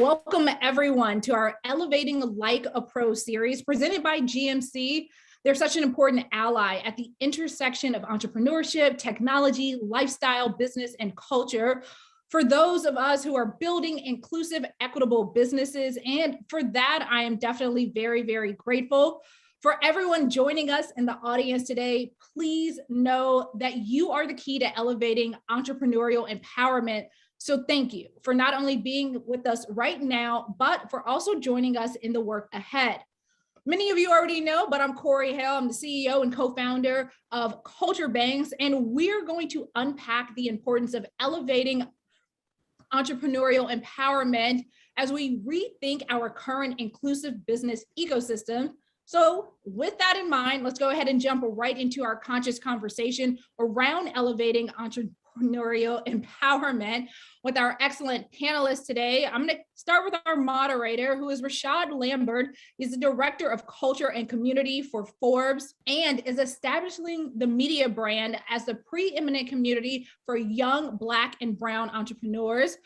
welcome everyone to our Elevating Like a Pro series presented by GMC. They're such an important ally at the intersection of entrepreneurship, technology, lifestyle, business, and culture. For those of us who are building inclusive, equitable businesses, and for that, I am definitely very, very grateful. For everyone joining us in the audience today, please know that you are the key to elevating entrepreneurial empowerment. So thank you for not only being with us right now, but for also joining us in the work ahead. Many of you already know, but I'm Corey Hale. I'm the CEO and co-founder of Culture Banks, and we're going to unpack the importance of elevating entrepreneurial empowerment as we rethink our current inclusive business ecosystem. So with that in mind, let's go ahead and jump right into our conscious conversation around elevating entrepreneurial empowerment with our excellent panelists today. I'm going to start with our moderator, who is Rashad Lambert. He's the Director of Culture and Community for Forbes and is establishing the media brand as the preeminent community for young Black and Brown entrepreneurs.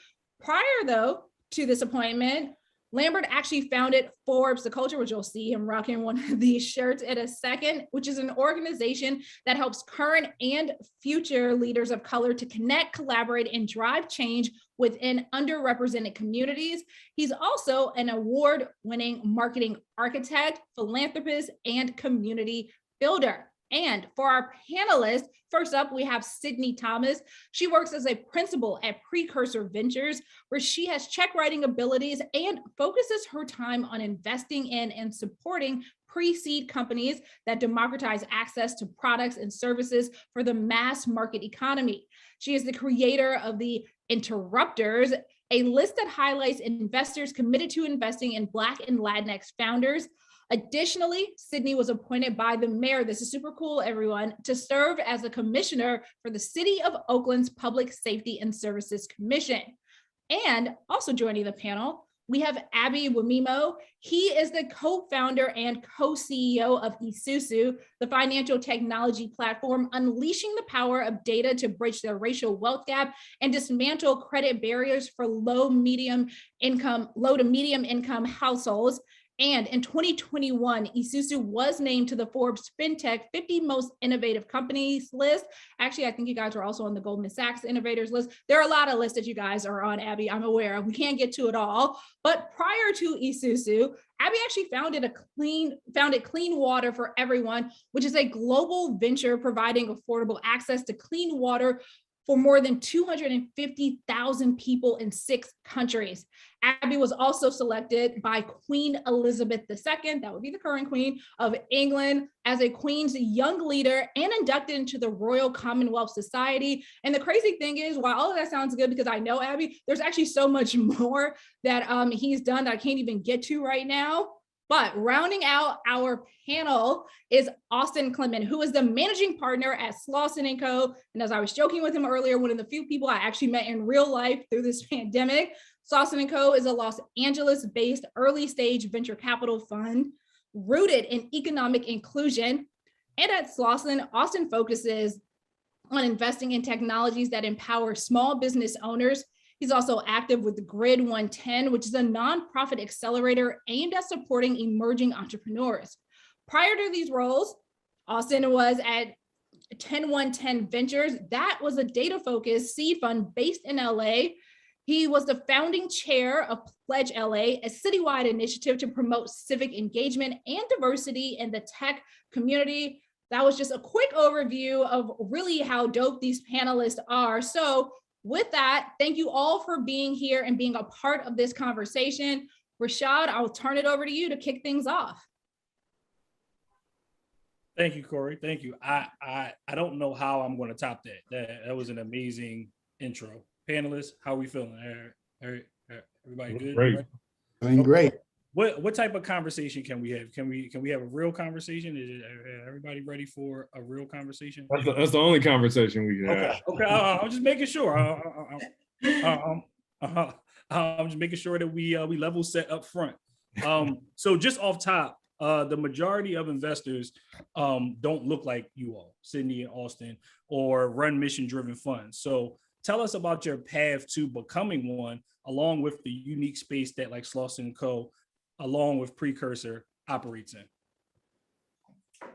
Prior, though, to this appointment, Lambert actually founded Forbes The Culture, which you'll see him rocking one of these shirts in a second, which is an organization that helps current and future leaders of color to connect, collaborate, and drive change within underrepresented communities. He's also an award-winning marketing architect, philanthropist, and community builder. And for our panelists, first up, we have Sydney Thomas. She works as a principal at Precursor Ventures, where she has check writing abilities and focuses her time on investing in and supporting pre-seed companies that democratize access to products and services for the mass market economy. She is the creator of the Interrupters, a list that highlights investors committed to investing in Black and Latinx founders. Additionally, Sydney was appointed by the mayor, this is super cool, everyone, to serve as a commissioner for the City of Oakland's Public Safety and Services Commission. And also joining the panel, we have Abby Wamimo. He is the co-founder and co-CEO of Isuzu, the financial technology platform, unleashing the power of data to bridge the racial wealth gap and dismantle credit barriers for low to medium income households. And in 2021, Isuzu was named to the Forbes FinTech 50 Most Innovative Companies list. Actually, I think you guys are also on the Goldman Sachs Innovators list. There are a lot of lists that you guys are on, Abby, I'm aware of. We can't get to it all. But prior to Isuzu, Abby actually founded Clean Water for Everyone, which is a global venture providing affordable access to clean water for more than 250,000 people in 6 countries. Abby was also selected by Queen Elizabeth II, that would be the current Queen of England, as a Queen's Young Leader and inducted into the Royal Commonwealth Society. And the crazy thing is, while all of that sounds good because I know Abby, there's actually so much more that he's done that I can't even get to right now. But rounding out our panel is Austin Clement, who is the managing partner at Slauson & Co. And as I was joking with him earlier, one of the few people I actually met in real life through this pandemic. Slauson & Co. is a Los Angeles-based early-stage venture capital fund rooted in economic inclusion. And at Slauson, Austin focuses on investing in technologies that empower small business owners. He's also active with the Grid 110, which is a nonprofit accelerator aimed at supporting emerging entrepreneurs. Prior to these roles, Austin was at 10110 Ventures. That was a data-focused seed fund based in LA. He was the founding chair of Pledge LA, a citywide initiative to promote civic engagement and diversity in the tech community. That was just a quick overview of really how dope these panelists are. So with that, thank you all for being here and being a part of this conversation. Rashad, I'll turn it over to you to kick things off. Thank you, Corey. Thank you. I don't know how I'm going to top that. That was an amazing intro. Panelists, how are we feeling? Everybody good? Great. Doing great. What type of conversation can we have? Can we have a real conversation? Is everybody ready for a real conversation? That's the only conversation we can have. Okay. I'm just making sure. I'm just making sure that we level set up front. So just off top, the majority of investors don't look like you all, Sydney and Austin, or run mission-driven funds. So tell us about your path to becoming one, along with the unique space that like Slauson & Co., along with Precursor, operates in.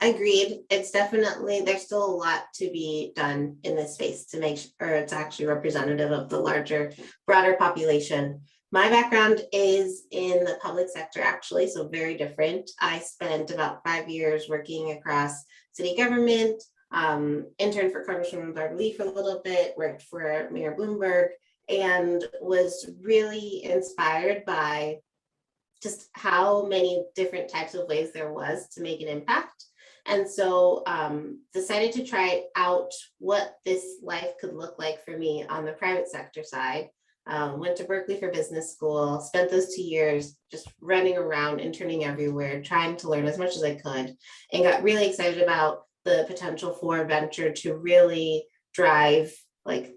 Agreed. It's definitely, there's still a lot to be done in this space to make sure it's actually representative of the larger, broader population. My background is in the public sector, actually, so very different. I spent about 5 years working across city government, interned for Congresswoman Barbara Lee for a little bit, worked for Mayor Bloomberg, and was really inspired by just how many different types of ways there was to make an impact. And so decided to try out what this life could look like for me on the private sector side. Went to Berkeley for business school, spent those 2 years just running around, interning everywhere, trying to learn as much as I could, and got really excited about the potential for venture to really drive like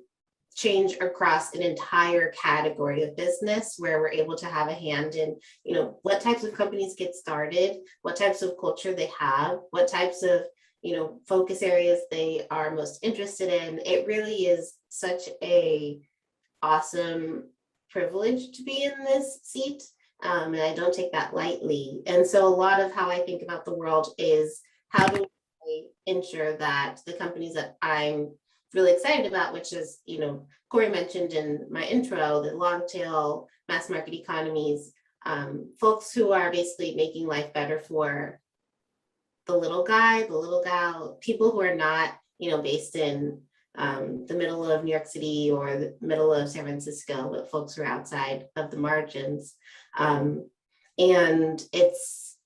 change across an entire category of business, where we're able to have a hand in, you know, what types of companies get started, what types of culture they have, what types of, you know, focus areas they are most interested in. It really is such a awesome privilege to be in this seat. And I don't take that lightly. And so a lot of how I think about the world is, how do I ensure that the companies that I'm really excited about, which is, you know, Corey mentioned in my intro, the long tail mass market economies, folks who are basically making life better for the little guy, the little gal, people who are not, you know, based in the middle of New York City or the middle of San Francisco, but folks who are outside of the margins. And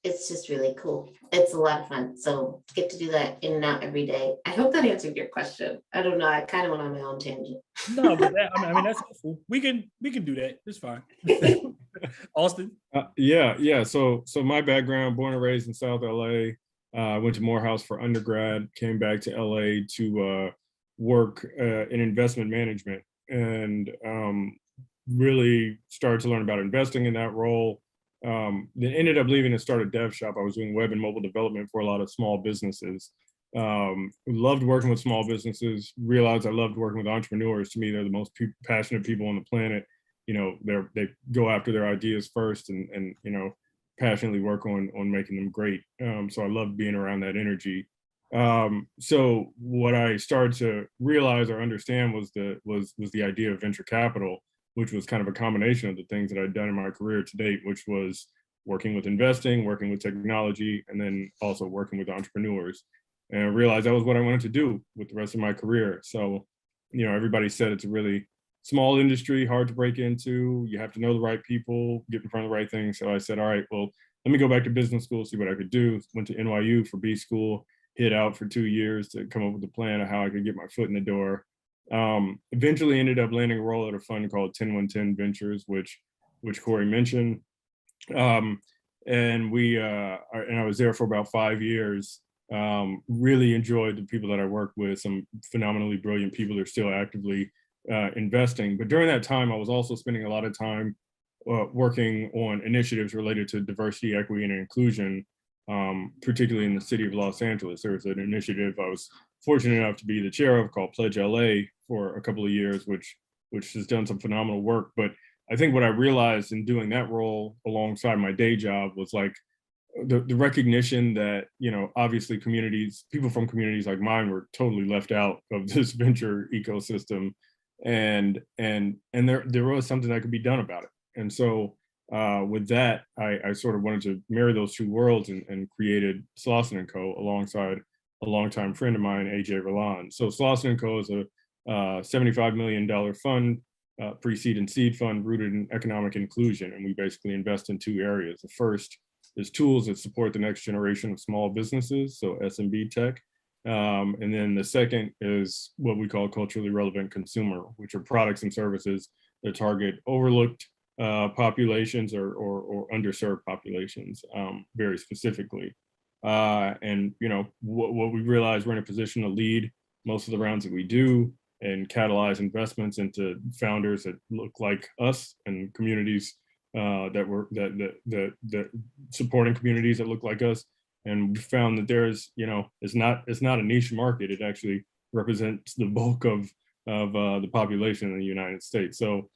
it's just really cool. It's a lot of fun. So get to do that in and out every day. I hope that answered your question. I don't know. I kind of went on my own tangent. No, but that, I mean that's helpful. We can do that. It's fine. Austin. Yeah. So my background, born and raised in South LA. Went to Morehouse for undergrad. Came back to LA to work in investment management, and really started to learn about investing in that role. Then ended up leaving and started Dev Shop. I was doing web and mobile development for a lot of small businesses. Loved working with small businesses, realized I loved working with entrepreneurs. To me, they're the most passionate people on the planet. You know, they go after their ideas first and you know, passionately work on making them great. So I loved being around that energy. So what I started to realize or understand was the idea of venture capital, which was kind of a combination of the things that I'd done in my career to date, which was working with investing, working with technology, and then also working with entrepreneurs. And I realized that was what I wanted to do with the rest of my career. So, you know, everybody said it's a really small industry, hard to break into. You have to know the right people, get in front of the right things. So I said, all right, well, let me go back to business school, see what I could do. Went to NYU for B school, hid out for 2 years to come up with a plan of how I could get my foot in the door. Eventually ended up landing a role at a fund called 10110 Ventures, which Corey mentioned. And I was there for about 5 years. Really enjoyed the people that I worked with, some phenomenally brilliant people that are still actively investing. But during that time, I was also spending a lot of time working on initiatives related to diversity, equity, and inclusion, particularly in the city of Los Angeles. There was an initiative I was fortunate enough to be the chair of called Pledge LA for a couple of years, which has done some phenomenal work. But I think what I realized in doing that role alongside my day job was like the recognition that, you know, obviously people from communities like mine were totally left out of this venture ecosystem, and there was something that could be done about it. And so with that, I sort of wanted to marry those two worlds and created Slauson & Co. alongside a longtime friend of mine, AJ Roland. So Slauson & Co. is a $75 million fund, pre-seed and seed fund rooted in economic inclusion. And we basically invest in two areas. The first is tools that support the next generation of small businesses, so SMB tech. And then the second is what we call culturally relevant consumer, which are products and services that target overlooked populations or underserved populations very specifically. And you know, what we realize, we're in a position to lead most of the rounds that we do and catalyze investments into founders that look like us and communities that supporting communities that look like us. And we found that there's, you know, it's not a niche market. It actually represents the bulk of of the population in the United States. So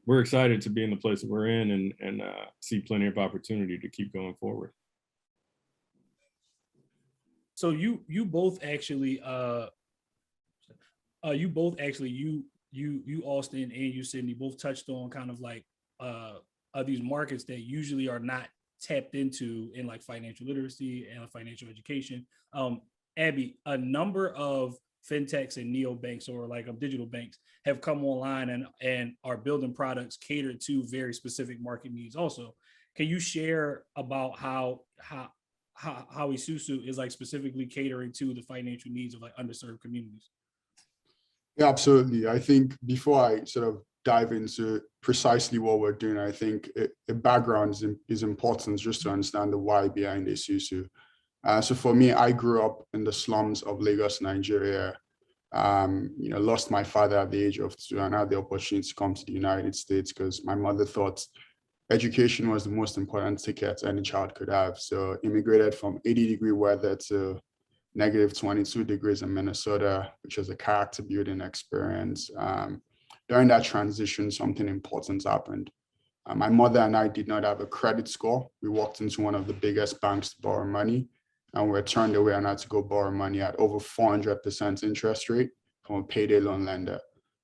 we're excited to be in the place that we're in and see plenty of opportunity to keep going forward. So you both actually you Austin and you Sydney both touched on kind of like these markets that usually are not tapped into in like financial literacy and financial education. Abby, a number of fintechs and neobanks or like digital banks have come online and are building products catered to very specific market needs. Also, can you share about how Isusu is like specifically catering to the financial needs of like underserved communities? Yeah, absolutely. I think before I sort of dive into precisely what we're doing, I think a background is important just to understand the why behind Isusu. So for me, I grew up in the slums of Lagos, Nigeria. Lost my father at the age of 2 and had the opportunity to come to the United States because my mother thought education was the most important ticket any child could have. So immigrated from 80-degree weather to negative 22 degrees in Minnesota, which was a character building experience. During that transition, something important happened. My mother and I did not have a credit score. We walked into one of the biggest banks to borrow money, and we were turned away and had to go borrow money at over 400% interest rate from a payday loan lender.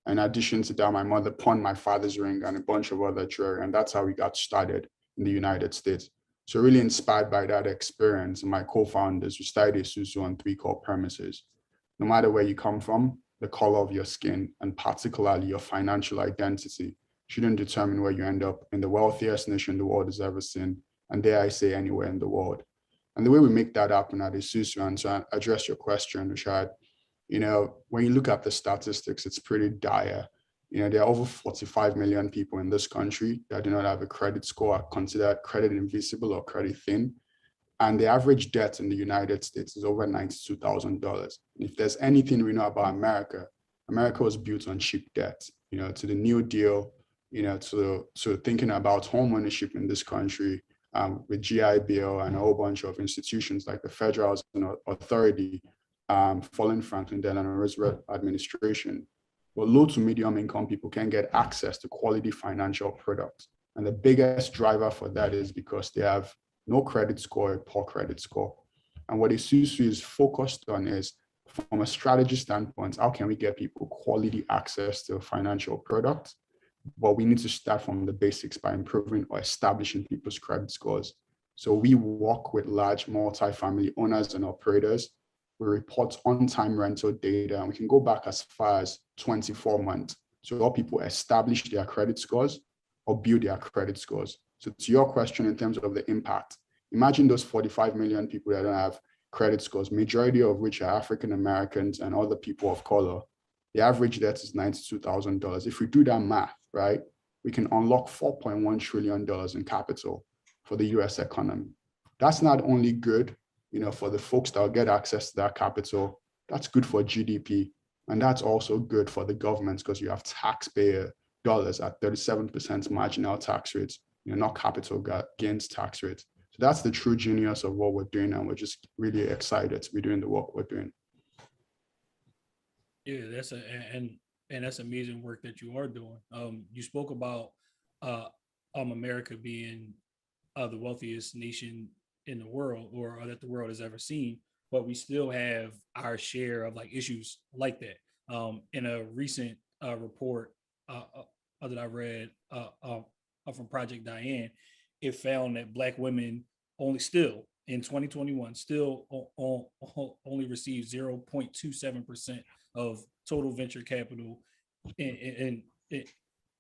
In addition to that, my mother pawned my father's ring and a bunch of other jewelry, and that's how we got started in the United States. So really inspired by that experience, and my co-founders, we started Isusu on 3 core premises. No matter where you come from, the color of your skin, and particularly your financial identity, shouldn't determine where you end up in the wealthiest nation the world has ever seen, and dare I say anywhere in the world. And the way we make that happen at Isusu, and to address your question, Rashad, when you look at the statistics, it's pretty dire. There are over 45 million people in this country that do not have a credit score, are considered credit invisible or credit thin. And the average debt in the United States is over $92,000. If there's anything we know about America, America was built on cheap debt, to the New Deal, to thinking about home ownership in this country with GI Bill and a whole bunch of institutions like the Federal Housing Authority, following Franklin Delano Roosevelt administration. But low to medium income people can get access to quality financial products. And the biggest driver for that is because they have no credit score, a poor credit score. And what Isusu is focused on is, from a strategy standpoint, how can we get people quality access to financial products? But we need to start from the basics by improving or establishing people's credit scores. So we work with large multifamily owners and operators. We report on-time rental data, and we can go back as far as 24 months to help people establish their credit scores or build their credit scores. So to your question in terms of the impact, imagine those 45 million people that don't have credit scores, majority of which are African Americans and other people of color. The average debt is $92,000. If we do that math, right, we can unlock $4.1 trillion in capital for the US economy. That's not only good, for the folks that will get access to that capital, that's good for GDP. And that's also good for the government because you have taxpayer dollars at 37% marginal tax rates, not capital gains tax rates. So that's the true genius of what we're doing. And we're just really excited to be doing the work we're doing. Yeah, that's amazing work that you are doing. You spoke about America being the wealthiest nation in the world, or that the world has ever seen, but we still have our share of like issues like that. In a recent report that I read from Project Diane, it found that Black women only still in 2021 still only receive 0.27% of total venture capital in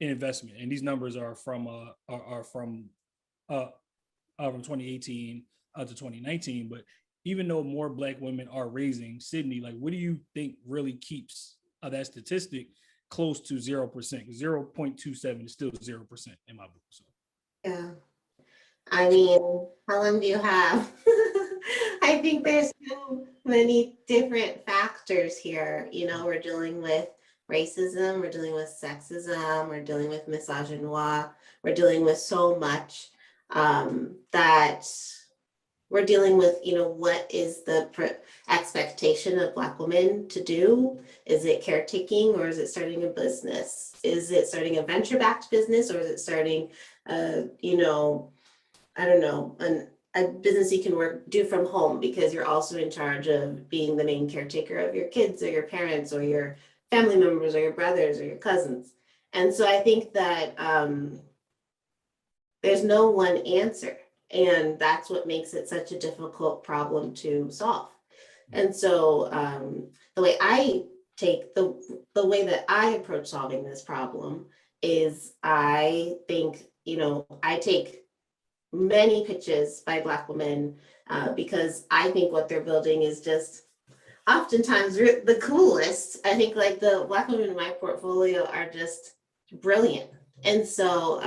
investment, and these numbers are from 2018 to 2019. But even though more Black women are raising, Sydney, like, what do you think really keeps that statistic close to 0%? 0.27 is still 0% in my book. So Yeah. I mean, how long do you have? I think there's so many different factors here. We're dealing with racism, we're dealing with sexism, we're dealing with misogynoir, we're dealing with so much that we're dealing with, what is the expectation of Black women to do? Is it caretaking, or is it starting a business? Is it starting a venture-backed business, or is it starting, I don't know, a business you can do from home because you're also in charge of being the main caretaker of your kids or your parents or your family members or your brothers or your cousins. And so I think that there's no one answer. And that's what makes it such a difficult problem to solve. And so the way I take the way that I approach solving this problem is I think, I take many pitches by Black women because I think what they're building is just oftentimes the coolest. I think like the Black women in my portfolio are just brilliant. And so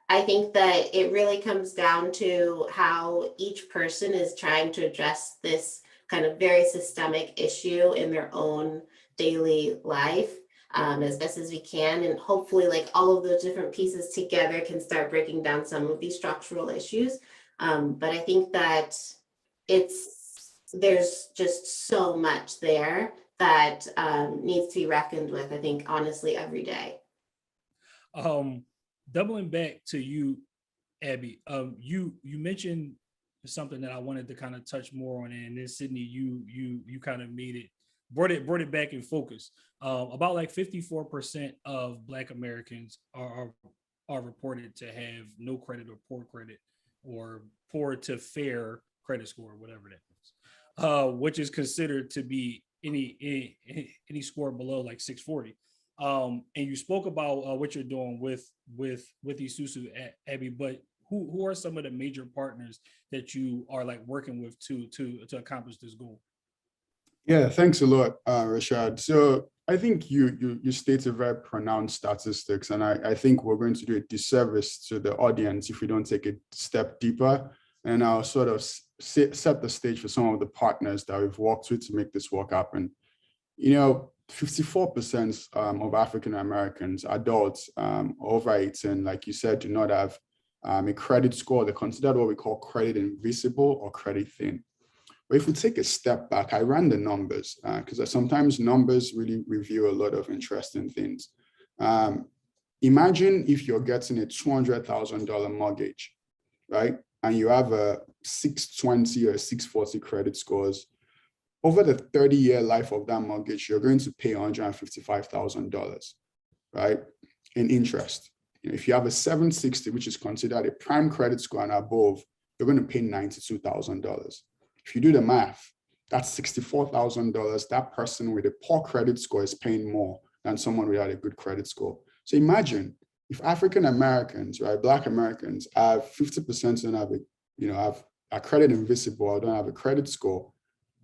I think that it really comes down to how each person is trying to address this kind of very systemic issue in their own daily life as best as we can. And hopefully like all of those different pieces together can start breaking down some of these structural issues. But I think that there's just so much there that needs to be reckoned with, I think, honestly, every day. Doubling back to you, Abby, you mentioned something that I wanted to kind of touch more on, and then Sydney, you kind of brought it back in focus. About like 54% of Black Americans are reported to have no credit or poor credit or poor to fair credit score, whatever that is, which is considered to be any score below like 640. And you spoke about what you're doing with Isusu, Abby, but who are some of the major partners that you are like working with to accomplish this goal? Yeah, thanks a lot, Rashad. So I think you stated very pronounced statistics, and I think we're going to do a disservice to the audience if we don't take a step deeper. And I'll sort of set the stage for some of the partners that we've worked with to make this work happen. 54% of African Americans, adults over 18, like you said, do not have a credit score. They're considered what we call credit invisible or credit thin. But if we take a step back, I ran the numbers because sometimes numbers really reveal a lot of interesting things. Imagine if you're getting a $200,000 mortgage, right? And you have a 620 or 640 credit scores. Over the 30-year life of that mortgage, you're going to pay $155,000, right, in interest. If you have a 760, which is considered a prime credit score and above, you're going to pay $92,000. If you do the math, that's $64,000. That person with a poor credit score is paying more than someone without a good credit score. So imagine if African Americans, right, Black Americans have 50% don't have have a credit invisible or don't have a credit score.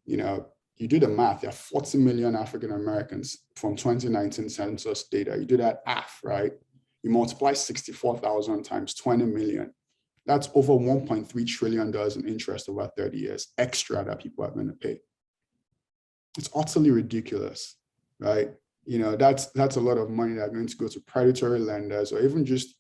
You do the math, there are 40 million African Americans from 2019 census data. You do that half, right? You multiply 64,000 times 20 million. That's over $1.3 trillion in interest over 30 years extra that people are going to pay. It's utterly ridiculous, right? That's a lot of money that are going to go to predatory lenders or even just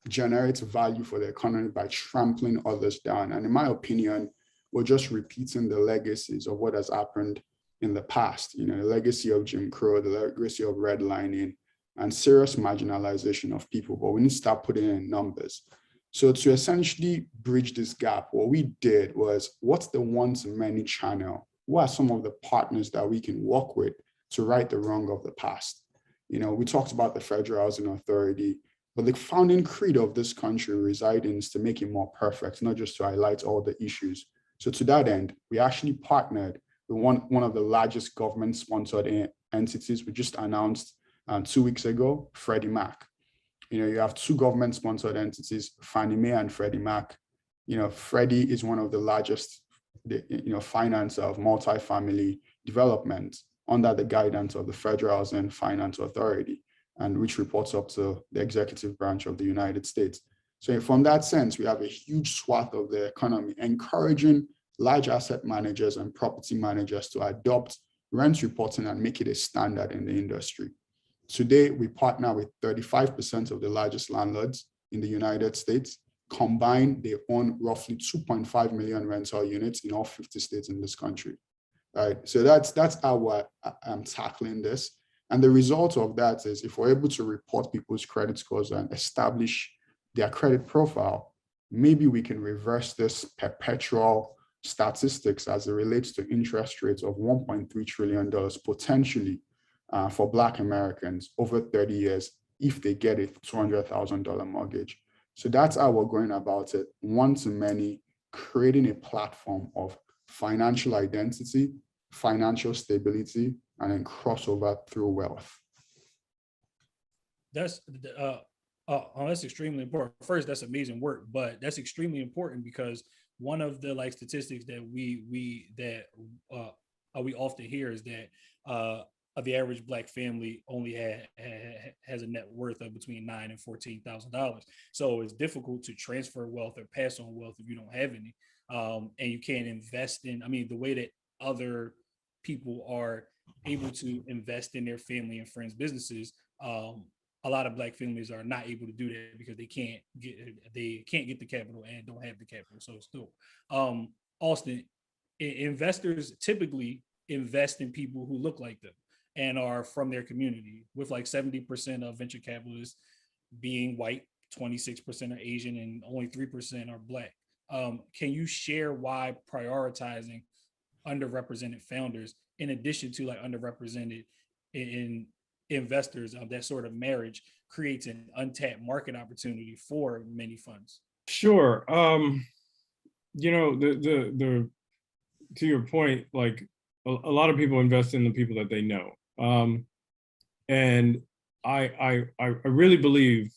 generate value for the economy by trampling others down. And in my opinion, we're just repeating the legacies of what has happened in the past, the legacy of Jim Crow, the legacy of redlining, and serious marginalization of people. But we need to start putting in numbers. So to essentially bridge this gap, what we did was, what's the one-to-many channel? What are some of the partners that we can work with to right the wrong of the past? We talked about the Federal Housing Authority, but the founding creed of this country residing is to make it more perfect, not just to highlight all the issues. So to that end, we actually partnered with one of the largest government-sponsored entities. We just announced 2 weeks ago, Freddie Mac. You have two government-sponsored entities, Fannie Mae and Freddie Mac. Freddie is one of the largest, financer of multifamily development under the guidance of the Federal Housing Finance Authority, and which reports up to the executive branch of the United States. So from that sense, we have a huge swath of the economy encouraging large asset managers and property managers to adopt rent reporting and make it a standard in the industry. Today, we partner with 35% of the largest landlords in the United States, Combined, they own roughly 2.5 million rental units in all 50 states in this country. Right. So that's how I'm tackling this. And the result of that is if we're able to report people's credit scores and establish their credit profile, maybe we can reverse this perpetual statistics as it relates to interest rates of $1.3 trillion potentially for Black Americans over 30 years if they get a $200,000 mortgage. So that's how we're going about it, one to many, creating a platform of financial identity, financial stability, and then crossover through wealth. That's extremely important. First, that's amazing work, but that's extremely important because one of the like statistics that we often hear is that the average Black family only has a net worth of between $9,000 and $14,000. So it's difficult to transfer wealth or pass on wealth if you don't have any, and you can't invest in. I mean, the way that other people are able to invest in their family and friends' businesses. A lot of Black families are not able to do that because they can't get the capital and don't have the capital. So still, Austin, investors typically invest in people who look like them and are from their community, with like 70% of venture capitalists being white, 26% are Asian, and only 3% are Black. Can you share why prioritizing underrepresented founders, in addition to like underrepresented in investors, that sort of marriage creates an untapped market opportunity for many funds? Sure. You know, the to your point, like a lot of people invest in the people that they know. And I really believe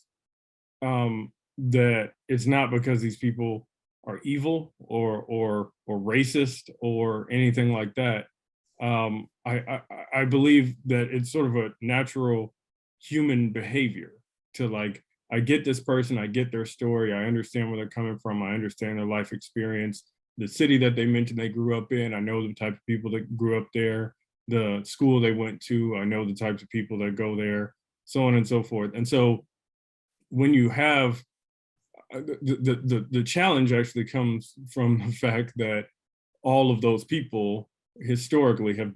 that it's not because these people are evil or racist or anything like that. I believe that it's sort of a natural human behavior to like, I get this person, I get their story, I understand where they're coming from, I understand their life experience, the city that they mentioned they grew up in, I know the type of people that grew up there, the school they went to, I know the types of people that go there, so on and so forth. And so when you have the challenge actually comes from the fact that all of those people historically have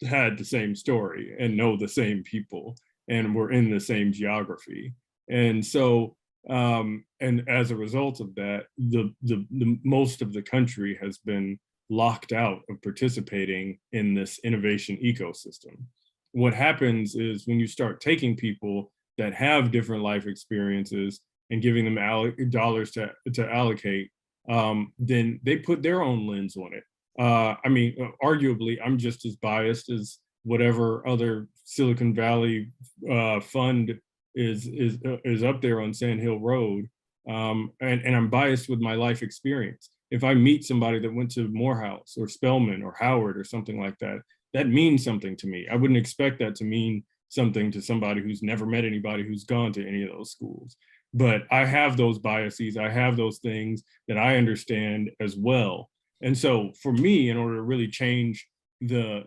had the same story and know the same people and were in the same geography. And so, and as a result of that, the most of the country has been locked out of participating in this innovation ecosystem. What happens is when you start taking people that have different life experiences and giving them dollars to allocate, then they put their own lens on it. I mean, arguably, I'm just as biased as whatever other Silicon Valley fund is up there on Sand Hill Road, and I'm biased with my life experience. If I meet somebody that went to Morehouse or Spelman or Howard or something like that, that means something to me. I wouldn't expect that to mean something to somebody who's never met anybody who's gone to any of those schools. But I have those biases, I have those things that I understand as well. And so for me, in order to really change the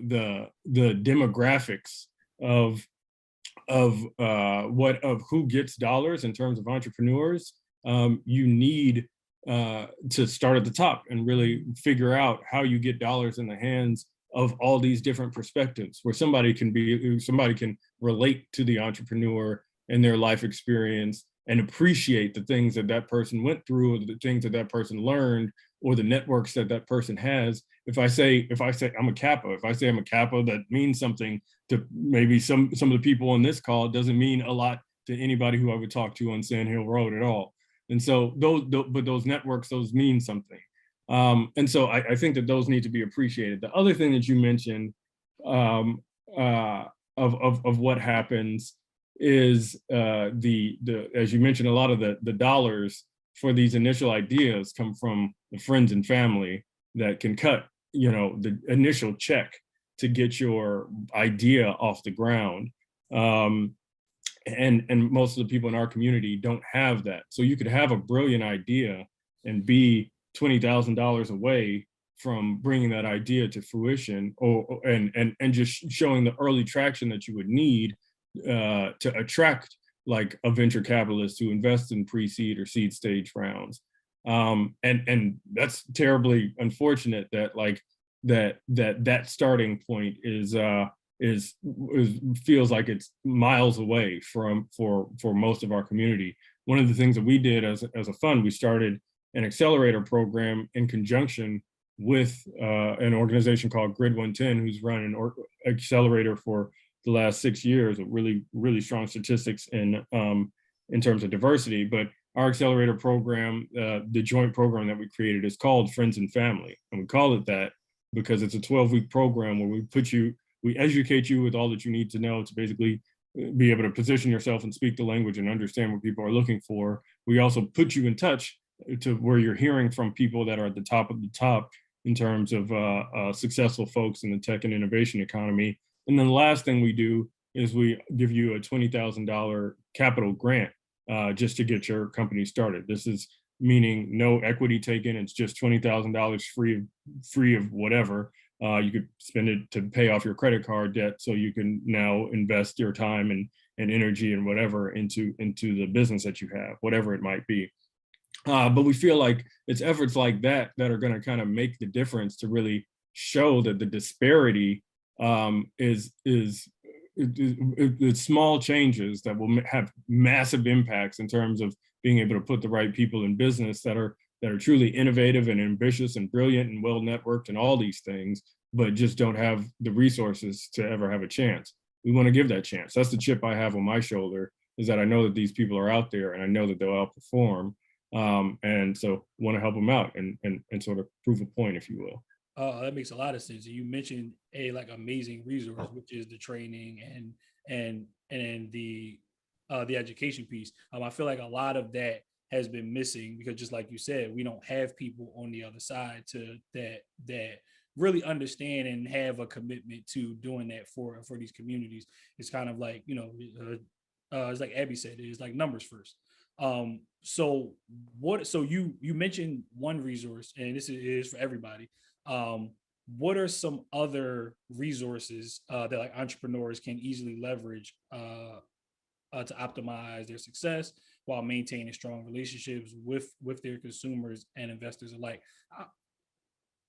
demographics of who gets dollars in terms of entrepreneurs, you need to start at the top and really figure out how you get dollars in the hands of all these different perspectives, where somebody can relate to the entrepreneur and their life experience and appreciate the things that that person went through, or the things that that person learned, or the networks that that person has. If I say I'm a Kappa, if I say I'm a Kappa, that means something to maybe some of the people on this call. It doesn't mean a lot to anybody who I would talk to on Sand Hill Road at all. And so those networks, those mean something. And so I think that those need to be appreciated. The other thing that you mentioned of what happens is as you mentioned, a lot of the dollars for these initial ideas come from the friends and family that can cut, the initial check to get your idea off the ground. And most of the people in our community don't have that. So you could have a brilliant idea and be $20,000 away from bringing that idea to fruition, and just showing the early traction that you would need to attract like a venture capitalist who invests in pre-seed or seed stage rounds. And that's terribly unfortunate that like that starting point is feels like it's miles away for most of our community. One of the things that we did as a fund, we started an accelerator program in conjunction with an organization called Grid 110, who's run an accelerator for the last 6 years with really strong statistics in terms of diversity. But our accelerator program, the joint program that we created, is called Friends and Family, and we call it that because it's a 12-week program where we educate you with all that you need to know to basically be able to position yourself and speak the language and understand what people are looking for. We also put you in touch to where you're hearing from people that are at the top of the top in terms of successful folks in the tech and innovation economy. And then the last thing we do is we give you a $20,000 capital grant just to get your company started. This is meaning no equity taken. It's just $20,000 free of whatever. You could spend it to pay off your credit card debt, so you can now invest your time and energy and whatever into the business that you have, whatever it might be. But we feel like it's efforts like that that are going to kind of make the difference to really show that the disparity is small changes that will have massive impacts in terms of being able to put the right people in business that are truly innovative and ambitious and brilliant and well networked and all these things, but just don't have the resources to ever have a chance. We want to give that chance. That's the chip I have on my shoulder, is that I know that these people are out there and I know that they'll outperform. And so want to help them out and sort of prove a point, if you will. That makes a lot of sense. You mentioned a like amazing resource, which is the training and the education piece. I feel like a lot of that has been missing because, just like you said, we don't have people on the other side that really understand and have a commitment to doing that for these communities. It's kind of like, it's like Abby said, it's like numbers first. So you mentioned one resource, and this is for everybody. What are some other resources that like entrepreneurs can easily leverage to optimize their success while maintaining strong relationships with their consumers and investors alike?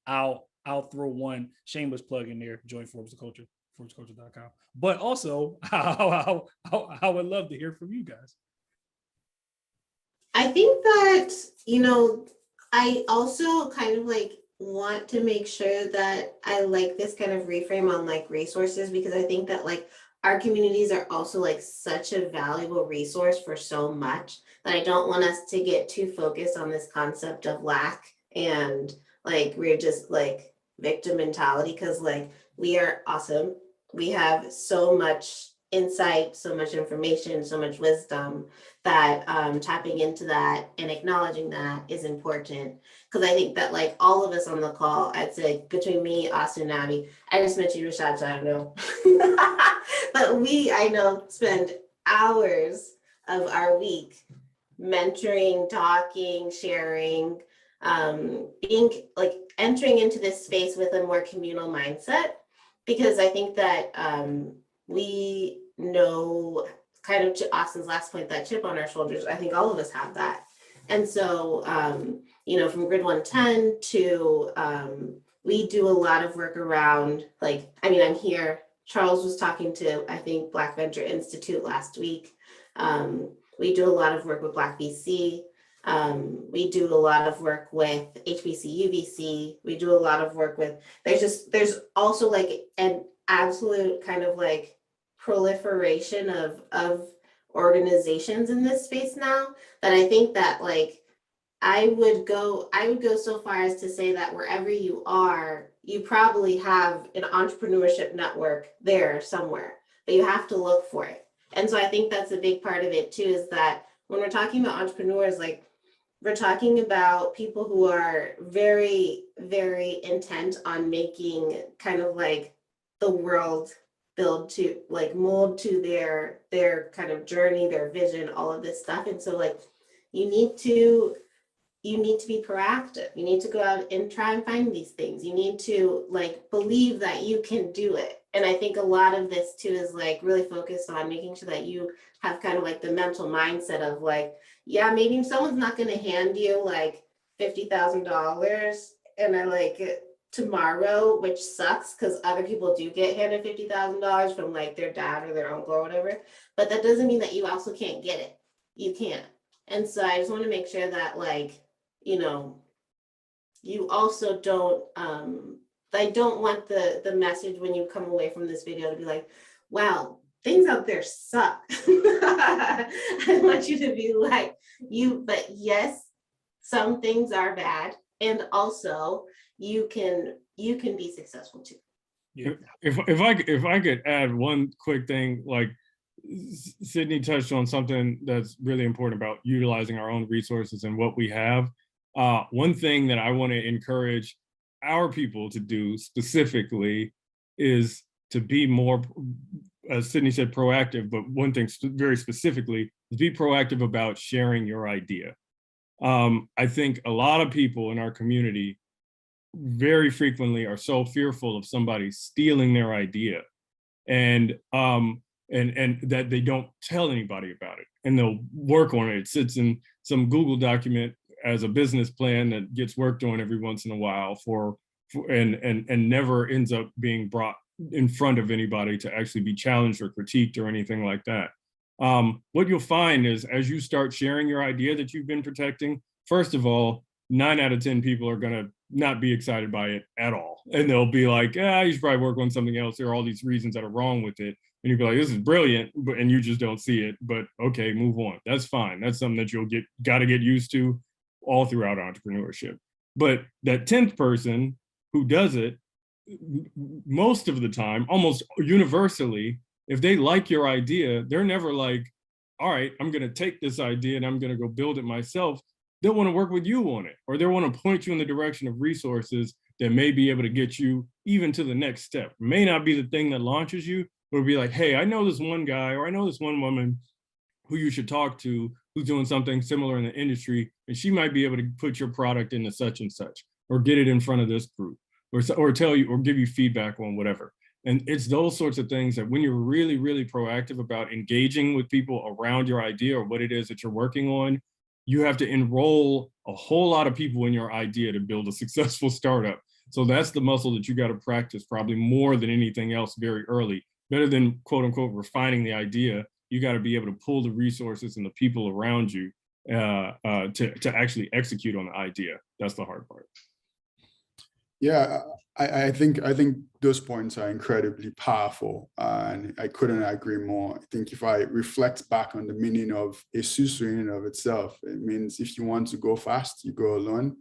I'll throw one shameless plug in there: join Forbes the Culture, ForbesCulture.com. But also, I would love to hear from you guys. I think that, I also kind of like want to make sure that I like this kind of reframe on like resources, because I think that like our communities are also like such a valuable resource for so much that I don't want us to get too focused on this concept of lack and like we're just like victim mentality, because like we are awesome. We have so much insight, so much information, so much wisdom that tapping into that and acknowledging that is important. Because I think that like all of us on the call, I'd say between me, Austin, and Abby, I just met you, Rashad, so I don't know. But we, I know, spend hours of our week mentoring, talking, sharing, being like entering into this space with a more communal mindset. Because I think that we know, kind of to Austin's last point, that chip on our shoulders, I think all of us have that. And so, from Grid 110 to, we do a lot of work around, like, I'm here, Charles was talking to, I think, Black Venture Institute last week. We do a lot of work with Black VC. We do a lot of work with HBCU VC. We do a lot of work with, there's also like an absolute kind of like proliferation of organizations in this space now that I think that like I would go so far as to say that wherever you are, you probably have an entrepreneurship network there somewhere, but you have to look for it. And so I think that's a big part of it too, is that when we're talking about entrepreneurs, like we're talking about people who are very, very intent on making kind of like the world build to like mold to their kind of journey, their vision, all of this stuff. And so like you need to be proactive. You need to go out and try and find these things. You need to like believe that you can do it. And I think a lot of this too is like really focused on making sure that you have kind of like the mental mindset of like, yeah, maybe someone's not going to hand you like $50,000 and I like tomorrow, which sucks because other people do get handed $50,000 from like their dad or their uncle or whatever. But that doesn't mean that you also can't get it. You can't. And so I just want to make sure that like, you know, you also don't I don't want the message when you come away from this video to be like, wow, things out there suck. I want you to be like, but yes, some things are bad. And also you can be successful too. Yeah. If I could add one quick thing, like Sydney touched on something that's really important about utilizing our own resources and what we have. One thing that I want to encourage our people to do specifically is to be more, as Sydney said, proactive, but one thing very specifically is be proactive about sharing your idea. I think a lot of people in our community very frequently are so fearful of somebody stealing their idea and that they don't tell anybody about it, and they'll work on it. It sits in some Google document as a business plan that gets worked on every once in a while and never ends up being brought in front of anybody to actually be challenged or critiqued or anything like that. What you'll find is as you start sharing your idea that you've been protecting, first of all, 9 out of 10 people are going to not be excited by it at all. And they'll be like, you should probably work on something else. There are all these reasons that are wrong with it. And you'll be like, this is brilliant, and you just don't see it. But okay, move on. That's fine. That's something that you'll got to get used to all throughout entrepreneurship. But that 10th person who does it, most of the time, almost universally, if they like your idea, they're never like, all right, I'm going to take this idea and I'm going to go build it myself. They'll want to work with you on it, or they'll want to point you in the direction of resources that may be able to get you even to the next step. It may not be the thing that launches you, but it'll be like, hey, I know this one guy, or I know this one woman who you should talk to who's doing something similar in the industry, and she might be able to put your product into such and such, or get it in front of this group, or tell you, or give you feedback on whatever. And it's those sorts of things that when you're really, really proactive about engaging with people around your idea or what it is that you're working on, you have to enroll a whole lot of people in your idea to build a successful startup. So that's the muscle that you got to practice probably more than anything else very early. Better than quote unquote refining the idea, you got to be able to pull the resources and the people around you to actually execute on the idea. That's the hard part. Yeah, I think those points are incredibly powerful, and I couldn't agree more. I think if I reflect back on the meaning of Isusu in and of itself, it means if you want to go fast, you go alone,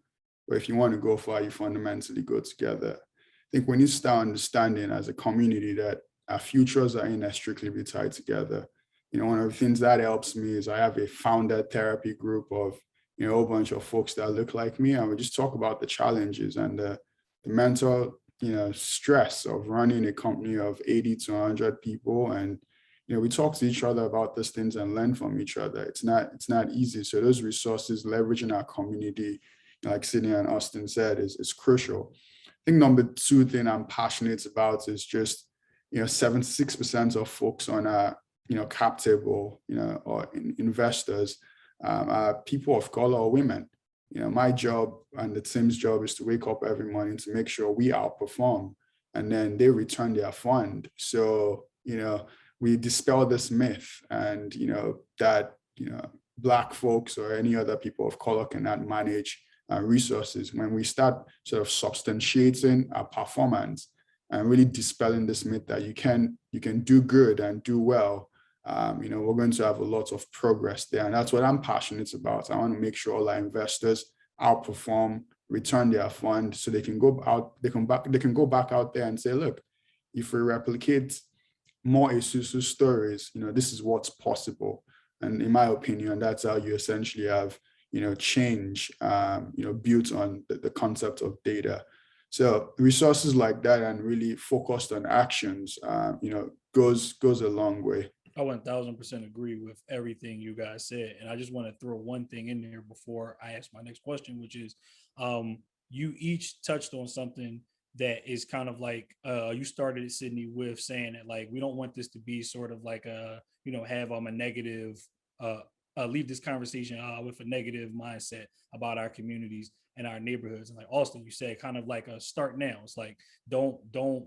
but if you want to go far, you fundamentally go together. I think we need to start understanding as a community that our futures are inextricably tied together. You know, one of the things that helps me is I have a founder therapy group of, you know, a bunch of folks that look like me, and we just talk about the challenges and the mental, you know, stress of running a company of 80 to 100 people. And, you know, we talk to each other about these things and learn from each other. It's not easy. So those resources, leveraging our community, like Sydney and Austin said, is crucial. I think number 2 thing I'm passionate about is just, you know, 76% of folks on our, you know, cap table, you know, or investors are people of color or women. You know, my job and the team's job is to wake up every morning to make sure we outperform, and then they return their fund. So, you know, we dispel this myth, and, you know, that, you know, Black folks or any other people of color cannot manage resources. When we start sort of substantiating our performance and really dispelling this myth that you can do good and do well, you know, we're going to have a lot of progress there. And that's what I'm passionate about. I want to make sure all our investors outperform, return their fund, so they can go out, they can go back out there and say, look, if we replicate more Isusu stories, you know, this is what's possible. And in my opinion, that's how you essentially have, you know, change, you know, built on the concept of data. So resources like that and really focused on actions, you know, goes a long way. I 1000% agree with everything you guys said. And I just want to throw one thing in there before I ask my next question, which is you each touched on something that is kind of like you started it, Sydney, with saying that like we don't want this to be sort of like a, you know, have a negative leave this conversation with a negative mindset about our communities and our neighborhoods. And like Austin, you said, kind of like a start now. It's like don't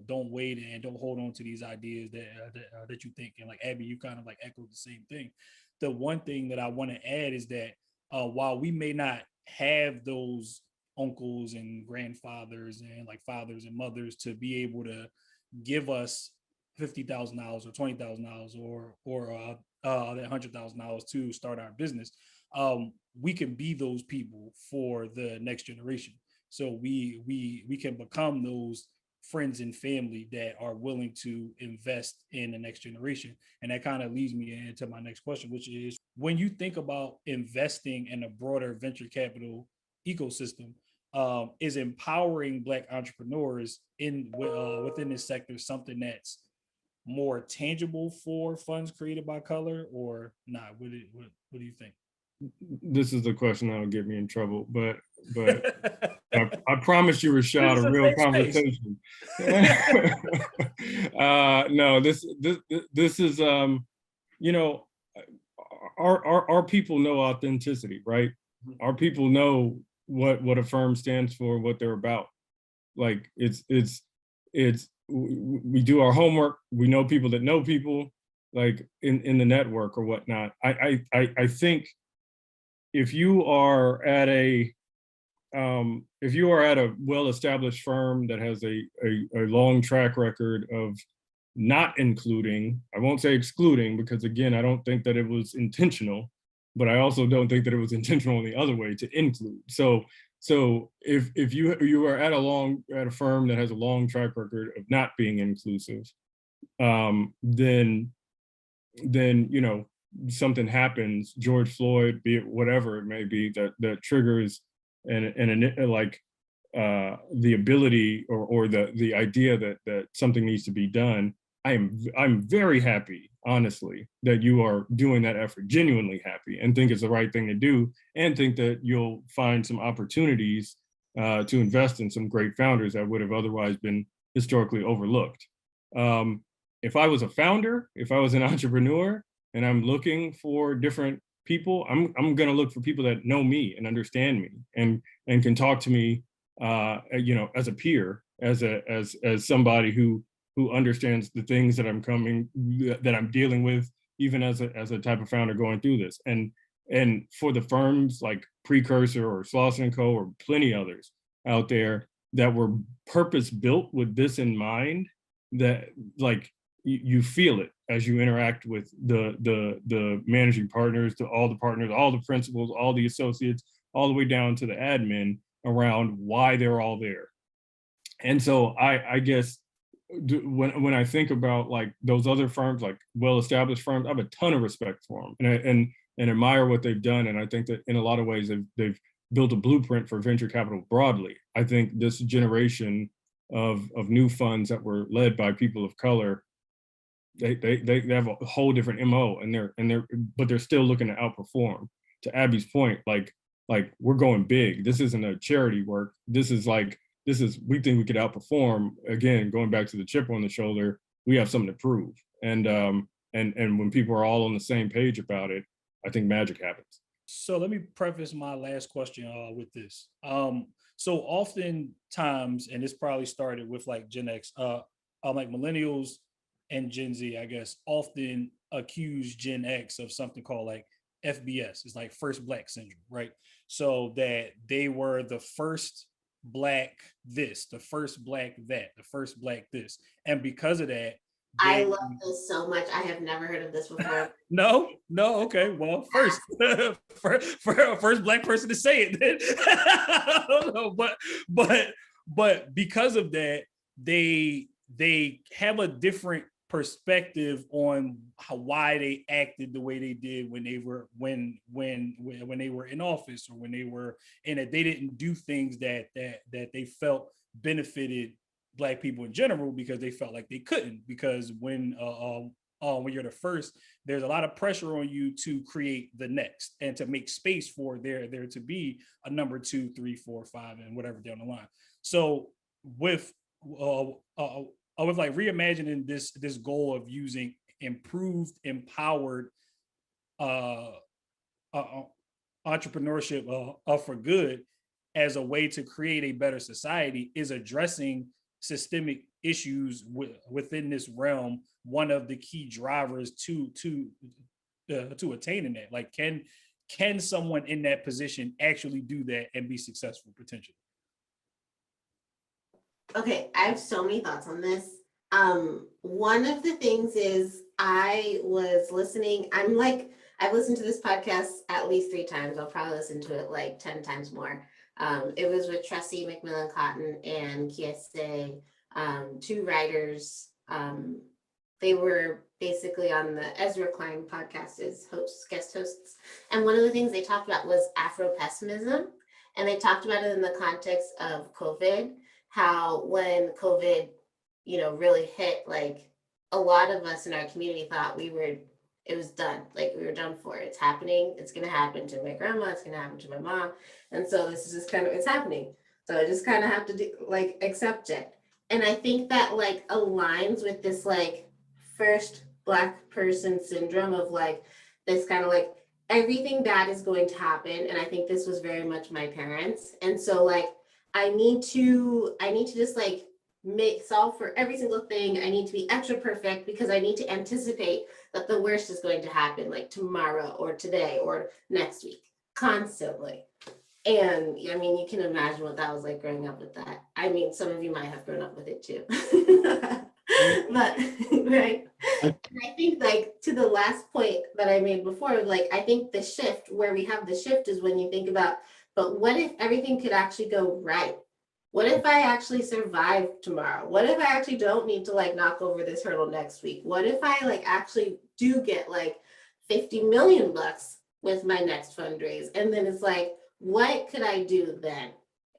wait and don't hold on to these ideas that you think. And like Abby, you kind of like echoed the same thing. The one thing that I want to add is that while we may not have those uncles and grandfathers and like fathers and mothers to be able to give us $50,000 or $20,000 or that $100,000 to start our business, we can be those people for the next generation. So we can become those friends and family that are willing to invest in the next generation. And that kind of leads me into my next question, which is when you think about investing in a broader venture capital ecosystem, is empowering Black entrepreneurs in within this sector something that's more tangible for funds created by color or not? What do you think? This is the question that'll get me in trouble, but I promise you, Rashad, a real conversation. No, this is you know, our people know authenticity, right? Our people know what a firm stands for, what they're about. Like it's we do our homework. We know people that know people, like in the network or whatnot. I think if you are at a well-established firm that has a long track record of not including, I won't say excluding, because again, I don't think that it was intentional, but I also don't think that it was intentional in the other way to include. So if you are at a firm that has a long track record of not being inclusive, then you know, something happens, George Floyd, be it whatever it may be, that triggers the ability or the idea that something needs to be done. I'm very happy, honestly, that you are doing that effort, genuinely happy, and think it's the right thing to do, and think that you'll find some opportunities to invest in some great founders that would have otherwise been historically overlooked. If I was a founder, if I was an entrepreneur, and I'm looking for different people, I'm gonna look for people that know me and understand me and can talk to me, you know, as a peer, as somebody who understands the things that I'm dealing with, even as a type of founder going through this. And for the firms like Precursor or Slauson & Co. or plenty others out there that were purpose built with this in mind, that like you feel it as you interact with the managing partners, to all the partners, all the principals, all the associates, all the way down to the admin around why they're all there. And so I guess when I think about like those other firms, like well-established firms, I have a ton of respect for them and admire what they've done. And I think that in a lot of ways they've built a blueprint for venture capital broadly. I think this generation of new funds that were led by people of color, they have a whole different MO, but they're still looking to outperform. To Abby's point, like we're going big. This isn't a charity work. This is we think we could outperform. Again, going back to the chip on the shoulder, we have something to prove. And when people are all on the same page about it, I think magic happens. So let me preface my last question with this. So oftentimes, and this probably started with like Gen X, like millennials and Gen Z, I guess, often accuse Gen X of something called like FBS. It's like first Black syndrome, right? So that they were the first Black this, the first Black that, the first Black this. And because of that, I love this so much. I have never heard of this before. No, okay. Well, first Black person to say it. Then. I don't know, but because of that, they have a different perspective on why they acted the way they did when they were they were in office, or when they were in it. They didn't do things that they felt benefited Black people in general, because they felt like they couldn't, because when you're the first, there's a lot of pressure on you to create the next and to make space for there to be a number 2, 3, 4, 5, and whatever down the line. So with with like reimagining this goal of using improved, empowered entrepreneurship for good as a way to create a better society is addressing systemic issues within this realm. One of the key drivers to attaining that, like, can someone in that position actually do that and be successful potentially? Okay, I have so many thoughts on this. One of the things is I was listening, I've listened to this podcast at least 3 times. I'll probably listen to it like 10 times more. It was with Tressie McMillan Cotton and Kiese, 2 writers. They were basically on the Ezra Klein podcast as guest hosts. And one of the things they talked about was Afro-pessimism. And they talked about it in the context of COVID, how when COVID, really hit, like a lot of us in our community thought it was done. Like we were done for. It's happening. It's going to happen to my grandma. It's going to happen to my mom. And so this is just it's happening. So I just kind of have to accept it. And I think that aligns with this first Black person syndrome of this kind of everything bad is going to happen. And I think this was very much my parents. And so I need to just solve for every single thing. I need to be extra perfect because I need to anticipate that the worst is going to happen tomorrow or today or next week constantly. And I mean, you can imagine what that was like growing up with that. I mean, some of you might have grown up with it too. But right. And I think to the last point that I made before, I think the shift where we have the shift is when you think about, but what if everything could actually go right? What if I actually survive tomorrow? What if I actually don't need to knock over this hurdle next week? What if I actually do get 50 million bucks with my next fundraise? And then it's what could I do then?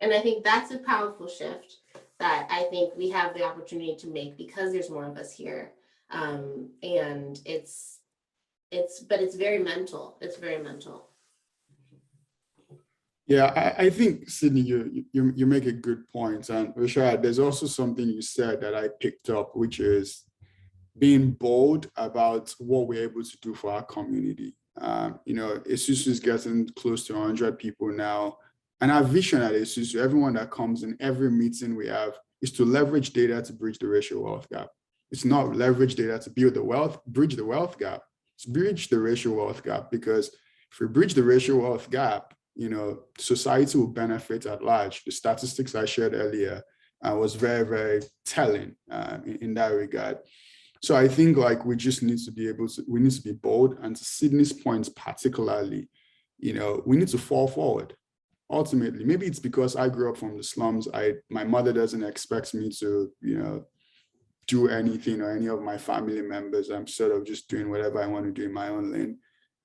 And I think that's a powerful shift that I think we have the opportunity to make because there's more of us here. And it's very mental. It's very mental. Yeah, I think, Sydney, you make a good point. And Rashad, there's also something you said that I picked up, which is being bold about what we're able to do for our community. Isusu is getting close to 100 people now. And our vision at Isusu, everyone that comes in every meeting we have, is to leverage data to bridge the racial wealth gap. It's not leverage data to bridge the wealth gap. It's bridge the racial wealth gap, because if we bridge the racial wealth gap, society will benefit at large. The statistics I shared earlier was very, very telling in that regard. So I think we just need to we need to be bold. And to Sydney's points particularly, we need to fall forward. Ultimately, maybe it's because I grew up from the slums. My mother doesn't expect me to, do anything, or any of my family members. I'm sort of just doing whatever I want to do in my own lane.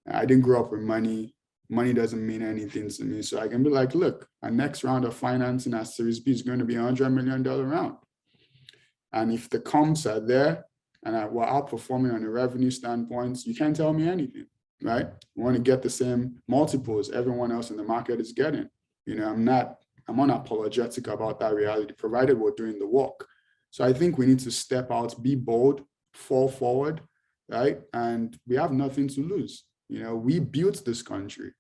I didn't grow up with money. Money doesn't mean anything to me. So I can be look, our next round of financing at Series B is going to be $100 million round. And if the comps are there and we're outperforming on a revenue standpoint, you can't tell me anything, right? We want to get the same multiples everyone else in the market is getting. I'm unapologetic about that reality, provided we're doing the work. So I think we need to step out, be bold, fall forward, right? And we have nothing to lose. We built this country.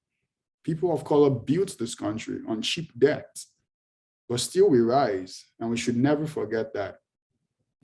People of color built this country on cheap debt, but still we rise, and we should never forget that.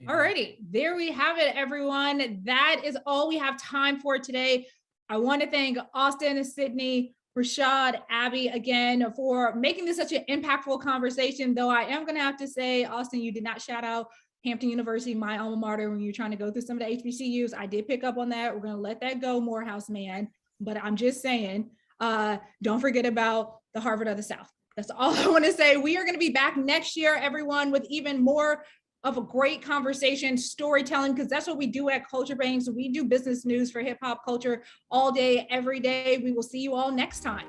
All righty, there we have it, everyone. That is all we have time for today. I want to thank Austin, Sydney, Rashad, Abby again for making this such an impactful conversation, though I am going to have to say, Austin, you did not shout out Hampton University, my alma mater, when you're trying to go through some of the HBCUs. I did pick up on that. We're going to let that go, Morehouse man. But I'm just saying, don't forget about the Harvard of the South. That's all I want to say. We are going to be back next year, everyone, with even more of a great conversation, storytelling, because that's what we do at Culture Banks. We do business news for hip hop culture all day, every day. We will see you all next time.